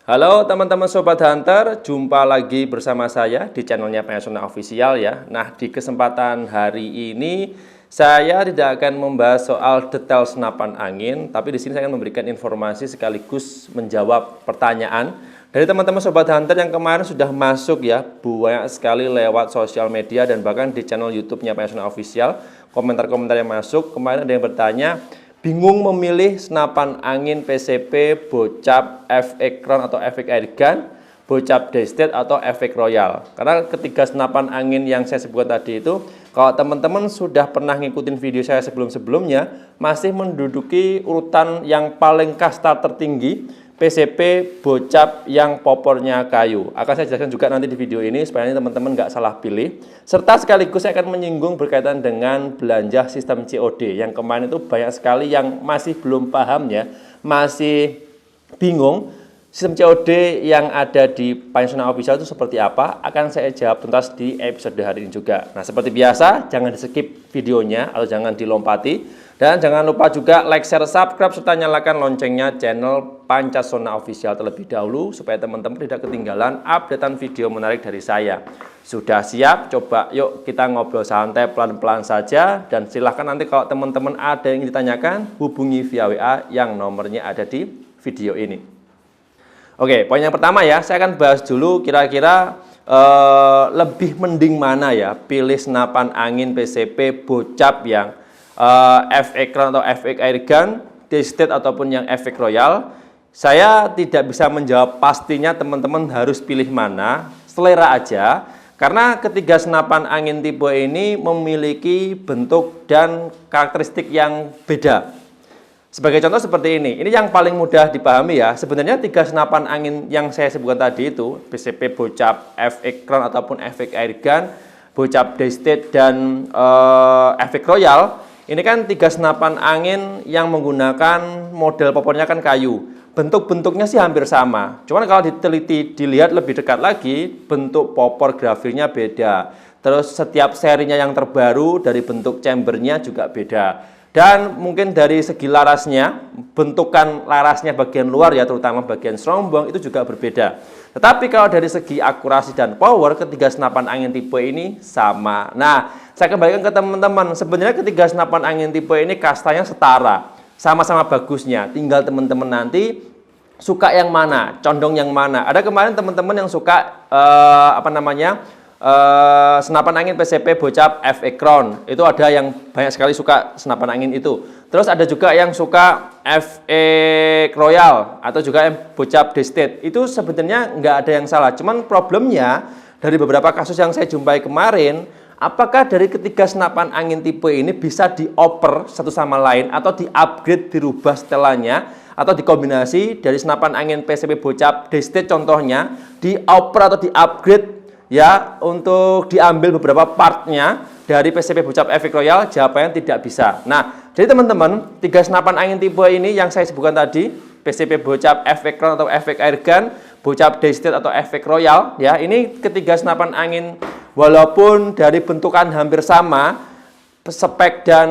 Halo teman-teman Sobat Hunter, jumpa lagi bersama saya di channelnya Pengasona Official ya. Nah, di kesempatan hari ini saya tidak akan membahas soal detail senapan angin, tapi di sini saya akan memberikan informasi sekaligus menjawab pertanyaan dari teman-teman Sobat Hunter yang kemarin sudah masuk ya, banyak sekali lewat sosial media dan bahkan di channel YouTube-nya Pengasona Official. Komentar-komentar yang masuk, kemarin ada yang bertanya, bingung memilih senapan angin PCP, bocap, FX Crown atau FX Airgun, bocap Daystate atau FX Royal. Karena ketiga senapan angin yang saya sebutkan tadi itu, kalau teman-teman sudah pernah ngikutin video saya sebelum-sebelumnya, masih menduduki urutan yang paling kasta tertinggi, PCP bocap yang popornya kayu. Akan saya jelaskan juga nanti di video ini supaya teman-teman nggak salah pilih. Serta sekaligus saya akan menyinggung berkaitan dengan belanja sistem COD. Yang kemarin itu banyak sekali yang masih belum paham ya, masih bingung. Sistem COD yang ada di Pengasona Official itu seperti apa? Akan saya jawab tuntas di episode hari ini juga. Nah, seperti biasa, jangan di-skip videonya atau jangan dilompati. Dan jangan lupa juga like, share, subscribe, serta nyalakan loncengnya channel Pengasona Official terlebih dahulu supaya teman-teman tidak ketinggalan updatean video menarik dari saya. Sudah siap? Coba yuk kita ngobrol santai pelan-pelan saja. Dan silahkan nanti kalau teman-teman ada yang ditanyakan, hubungi via WA yang nomornya ada di video ini. Oke, poin yang pertama ya, saya akan bahas dulu kira-kira lebih mending mana ya, pilih senapan angin PCP bocap yang FX Crown atau FX Airgun, Daystate ataupun yang FX Royal. Saya tidak bisa menjawab pastinya teman-teman harus pilih mana, selera aja. Karena ketiga senapan angin tipe ini memiliki bentuk dan karakteristik yang beda. Sebagai contoh seperti ini yang paling mudah dipahami ya. Sebenarnya tiga senapan angin yang saya sebutkan tadi itu, PCP bocap, FX Crown ataupun FX Airgun, bocap Daystate dan FX Royal. Ini kan tiga senapan angin yang menggunakan model popornya kan kayu. Bentuk-bentuknya sih hampir sama. Cuman kalau diteliti, dilihat lebih dekat lagi, bentuk popor grafirnya beda. Terus setiap serinya yang terbaru dari bentuk chambernya juga beda. Dan mungkin dari segi larasnya, bentukan larasnya bagian luar ya, terutama bagian serombong itu juga berbeda. Tetapi kalau dari segi akurasi dan power, ketiga senapan angin tipe ini sama. Nah, saya kembalikan ke teman-teman, sebenarnya ketiga senapan angin tipe ini kastanya setara, sama-sama bagusnya. Tinggal teman-teman nanti suka yang mana, condong yang mana. Ada kemarin teman-teman yang suka senapan angin PCP bocap FX Crown. Itu ada yang banyak sekali suka senapan angin itu. Terus ada juga yang suka FX Royal atau juga yang bocap Daystate. Itu sebenarnya nggak ada yang salah. Cuman problemnya dari beberapa kasus yang saya jumpai kemarin, apakah dari ketiga senapan angin tipe ini bisa dioper satu sama lain atau di-upgrade, dirubah setelannya atau dikombinasi dari senapan angin PCP bocap Daystate contohnya, dioper atau di-upgrade ya untuk diambil beberapa partnya dari PCP bocap FX Royal? Jawabannya tidak bisa. Nah, jadi teman-teman, tiga senapan angin tipe ini yang saya sebutkan tadi, PCP bocap FX Crown atau FX Airgun, bocap Daystate atau FX Royal ya, ini ketiga senapan angin walaupun dari bentukan hampir sama, spek dan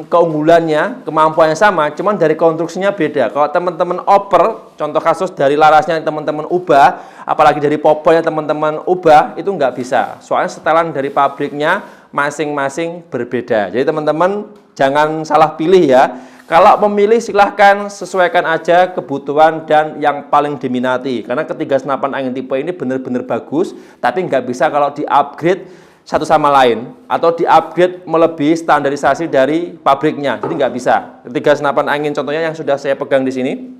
keunggulannya, kemampuannya sama, cuman dari konstruksinya beda. Kalau teman-teman oper, contoh kasus dari larasnya teman-teman ubah, apalagi dari popornya teman-teman ubah, itu nggak bisa. Soalnya setelan dari pabriknya masing-masing berbeda. Jadi teman-teman jangan salah pilih ya. Kalau memilih silahkan sesuaikan aja kebutuhan dan yang paling diminati. Karena ketiga senapan angin tipe ini benar-benar bagus, tapi nggak bisa kalau di-upgrade satu sama lain atau di-upgrade melebihi standarisasi dari pabriknya. Jadi nggak bisa. Ketiga senapan angin contohnya yang sudah saya pegang di sini,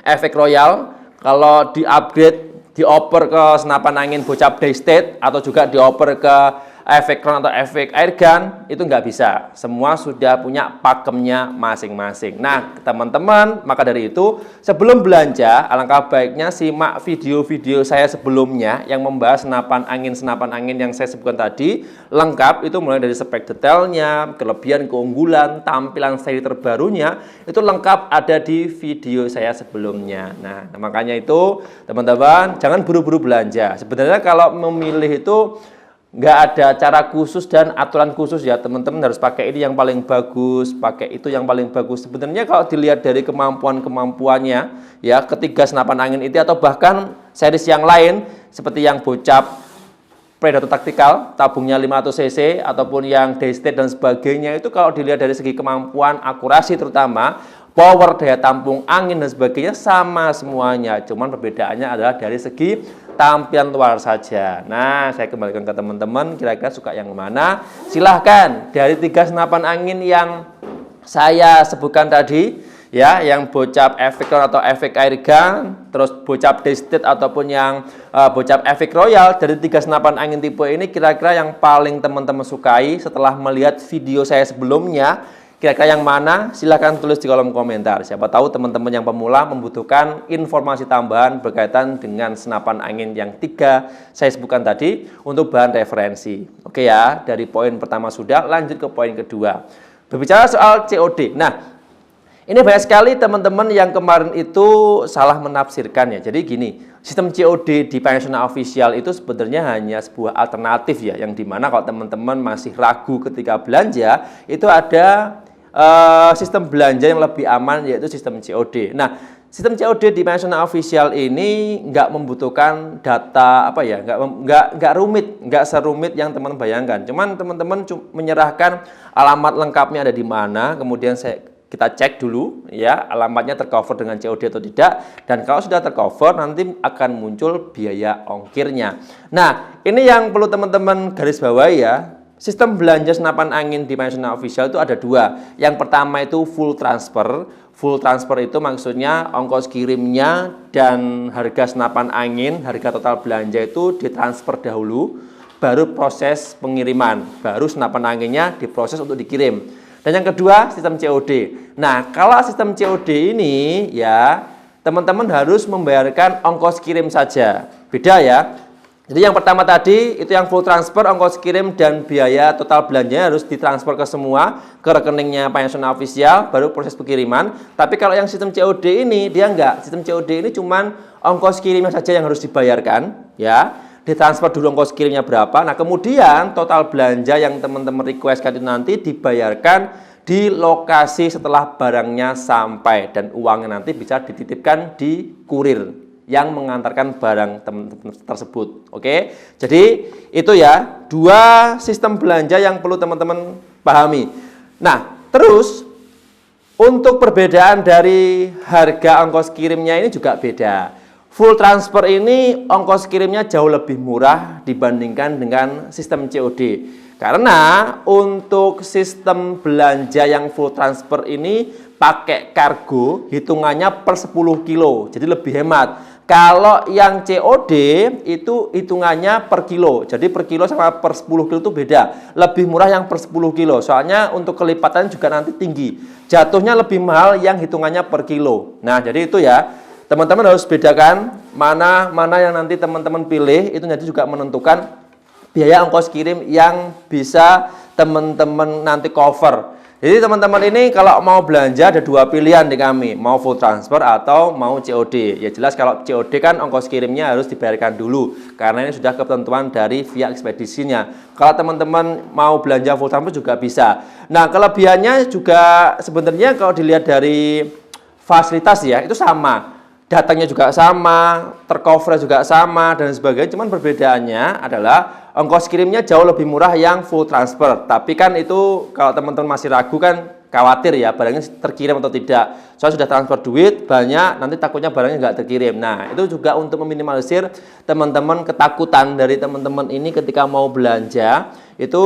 FX Royal, kalau di-upgrade, dioper ke senapan angin bocap Daystate atau juga dioper ke FX Crown atau FX Airgun, itu nggak bisa. Semua sudah punya pakemnya masing-masing. Nah, teman-teman, maka dari itu, sebelum belanja, alangkah baiknya simak video-video saya sebelumnya yang membahas senapan angin yang saya sebutkan tadi, lengkap, itu mulai dari spek detailnya, kelebihan, keunggulan, tampilan seri terbarunya, itu lengkap ada di video saya sebelumnya. Nah, makanya itu, teman-teman, jangan buru-buru belanja. Sebenarnya kalau memilih itu, nggak ada cara khusus dan aturan khusus ya, teman-teman harus pakai ini yang paling bagus, pakai itu yang paling bagus. Sebenarnya kalau dilihat dari kemampuannya ya, ketiga senapan angin itu atau bahkan series yang lain seperti yang bocap Predator Tactical, tabungnya 500 cc ataupun yang Daystate dan sebagainya, itu kalau dilihat dari segi kemampuan, akurasi terutama, power, daya tampung angin dan sebagainya sama semuanya. Cuman perbedaannya adalah dari segi tampilan luar saja. Nah, saya kembalikan ke teman-teman, kira-kira suka yang mana? Silahkan dari 3 senapan angin yang saya sebutkan tadi, ya, yang bocap Effectron atau efek air gun, terus bocap Daystate ataupun yang bocap efek royal, dari 3 senapan angin tipe ini kira-kira yang paling teman-teman sukai setelah melihat video saya sebelumnya. Kira-kira yang mana? Silahkan tulis di kolom komentar. Siapa tahu teman-teman yang pemula membutuhkan informasi tambahan berkaitan dengan senapan angin yang 3 saya sebutkan tadi untuk bahan referensi. Oke ya, dari poin pertama sudah, lanjut ke poin kedua. Berbicara soal COD. Nah, ini banyak sekali teman-teman yang kemarin itu salah menafsirkan ya. Jadi gini, sistem COD di Panasonic Official itu sebenarnya hanya sebuah alternatif ya, yang dimana kalau teman-teman masih ragu ketika belanja, itu ada sistem belanja yang lebih aman, yaitu sistem COD. Nah, sistem COD di Panasonic Official ini nggak membutuhkan data apa ya, nggak rumit, nggak serumit yang teman-teman bayangkan. Cuman teman-teman menyerahkan alamat lengkapnya ada di mana, kemudian kita cek dulu ya, alamatnya tercover dengan COD atau tidak, dan kalau sudah tercover nanti akan muncul biaya ongkirnya. Nah, ini yang perlu teman-teman garis bawahi ya. Sistem belanja senapan angin di Panasonic Official itu ada 2. Yang pertama itu full transfer. Full transfer itu maksudnya ongkos kirimnya dan harga senapan angin, harga total belanja itu ditransfer dahulu, baru proses pengiriman, baru senapan anginnya diproses untuk dikirim. Dan yang kedua, sistem COD. Nah, kalau sistem COD ini ya, teman-teman harus membayarkan ongkos kirim saja. Beda ya. Jadi yang pertama tadi itu yang full transfer, ongkos kirim dan biaya total belanjanya harus ditransfer ke semua ke rekeningnya Panasonic Official, baru proses pengiriman. Tapi kalau yang sistem COD ini dia enggak. Sistem COD ini cuman ongkos kirimnya saja yang harus dibayarkan ya. Ditransfer dulu ongkos kirimnya berapa. Nah, kemudian total belanja yang teman-teman requestkan itu nanti dibayarkan di lokasi setelah barangnya sampai, dan uangnya nanti bisa dititipkan di kurir yang mengantarkan barang teman-teman tersebut. Oke, jadi itu ya 2 sistem belanja yang perlu teman-teman pahami. Nah, terus untuk perbedaan dari harga ongkos kirimnya ini juga beda. Full transfer ini ongkos kirimnya jauh lebih murah dibandingkan dengan sistem COD. Karena untuk sistem belanja yang full transfer ini pakai kargo, hitungannya per 10 kilo, jadi lebih hemat. Kalau yang COD itu hitungannya per kilo, jadi per kilo sama per 10 kilo itu beda. Lebih murah yang per 10 kilo, soalnya untuk kelipatan juga nanti tinggi. Jatuhnya lebih mahal yang hitungannya per kilo. Nah, jadi itu ya, teman-teman harus bedakan mana yang nanti teman-teman pilih, itu nanti juga menentukan biaya ongkos kirim yang bisa teman-teman nanti cover. Jadi teman-teman ini kalau mau belanja ada 2 pilihan di kami, mau full transfer atau mau COD. Ya jelas kalau COD kan ongkos kirimnya harus dibayarkan dulu, karena ini sudah ketentuan dari via ekspedisinya. Kalau teman-teman mau belanja full transfer juga bisa. Nah, kelebihannya juga sebenarnya kalau dilihat dari fasilitas ya, itu sama. Datanya juga sama, tercover juga sama, dan sebagainya. Cuman perbedaannya adalah ongkos kirimnya jauh lebih murah yang full transfer. Tapi kan itu kalau teman-teman masih ragu kan khawatir ya barangnya terkirim atau tidak. Soalnya sudah transfer duit banyak, nanti takutnya barangnya nggak terkirim. Nah, itu juga untuk meminimalisir teman-teman ketakutan dari teman-teman ini ketika mau belanja itu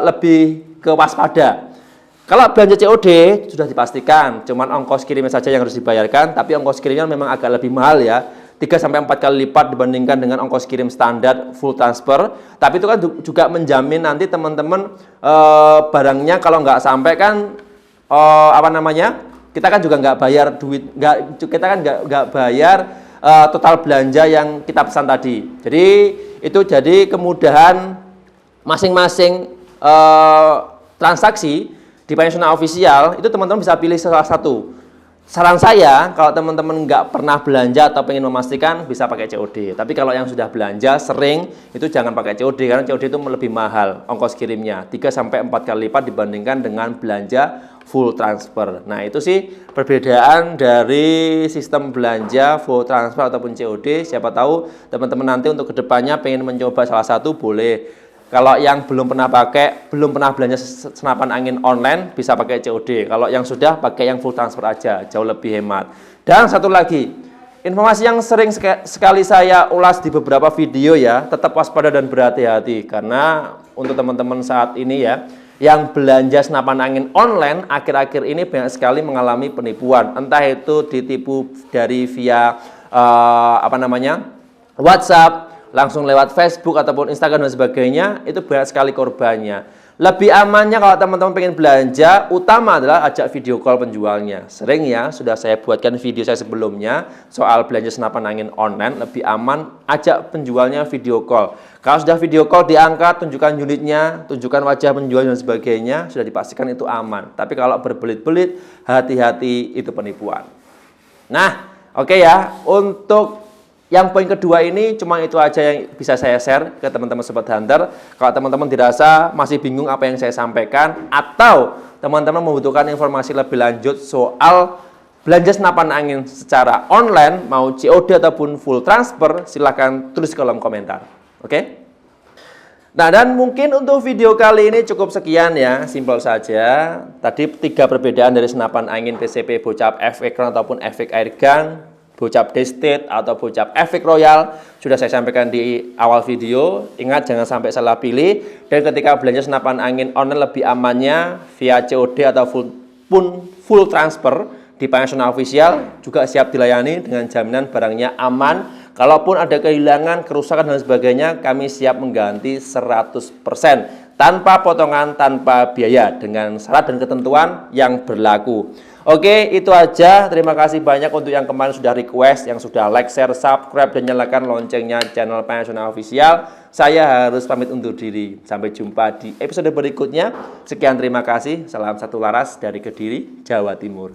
lebih ke waspada. Kalau belanja COD sudah dipastikan, cuman ongkos kirimnya saja yang harus dibayarkan, tapi ongkos kirimnya memang agak lebih mahal ya. 3-4 kali lipat dibandingkan dengan ongkos kirim standar full transfer. Tapi itu kan juga menjamin nanti teman-teman barangnya kalau nggak sampai kan kita kan juga nggak bayar duit, kita kan nggak bayar total belanja yang kita pesan tadi. Jadi itu jadi kemudahan masing-masing transaksi di Panasonic Official itu teman-teman bisa pilih salah satu. Saran saya, kalau teman-teman nggak pernah belanja atau pengen memastikan, bisa pakai COD. Tapi kalau yang sudah belanja sering, itu jangan pakai COD, karena COD itu lebih mahal ongkos kirimnya. 3-4 kali lipat dibandingkan dengan belanja full transfer. Nah, itu sih perbedaan dari sistem belanja full transfer ataupun COD. Siapa tahu teman-teman nanti untuk kedepannya pengen mencoba salah satu, boleh. Kalau yang belum pernah pakai, belum pernah belanja senapan angin online, bisa pakai COD. Kalau yang sudah, pakai yang full transfer aja, jauh lebih hemat. Dan satu lagi, informasi yang sering sekali saya ulas di beberapa video ya, tetap waspada dan berhati-hati. Karena untuk teman-teman saat ini ya, yang belanja senapan angin online, akhir-akhir ini banyak sekali mengalami penipuan. Entah itu ditipu dari via, WhatsApp, langsung lewat Facebook ataupun Instagram dan sebagainya, itu banyak sekali korbannya. Lebih amannya kalau teman-teman pengen belanja, utama adalah ajak video call penjualnya. Sering ya, sudah saya buatkan video saya sebelumnya soal belanja senapan angin online, lebih aman ajak penjualnya video call. Kalau sudah video call diangkat, tunjukkan unitnya, tunjukkan wajah penjual dan sebagainya, sudah dipastikan itu aman. Tapi kalau berbelit-belit, hati-hati, itu penipuan. Nah, oke ya, untuk yang poin kedua ini cuma itu aja yang bisa saya share ke teman-teman Sobat Hunter. Kalau teman-teman dirasa masih bingung apa yang saya sampaikan, atau teman-teman membutuhkan informasi lebih lanjut soal belanja senapan angin secara online, mau COD ataupun full transfer, silahkan tulis di kolom komentar. Oke? Nah, dan mungkin untuk video kali ini cukup sekian ya, simpel saja. Tadi 3 perbedaan dari senapan angin PCP bocap efek Crown ataupun efek airgun, bocap Destate atau bocap efek Royal, sudah saya sampaikan di awal video. Ingat, jangan sampai salah pilih. Dan ketika belanja senapan angin online, lebih amannya via COD atau full transfer di Panasonic Official, juga siap dilayani dengan jaminan barangnya aman. Kalaupun ada kehilangan, kerusakan dan sebagainya, kami siap mengganti 100% tanpa potongan, tanpa biaya, dengan syarat dan ketentuan yang berlaku. Oke, itu aja. Terima kasih banyak untuk yang kemarin sudah request, yang sudah like, share, subscribe, dan nyalakan loncengnya channel Panasonic Official. Saya harus pamit undur diri. Sampai jumpa di episode berikutnya. Sekian, terima kasih. Salam satu laras dari Kediri, Jawa Timur.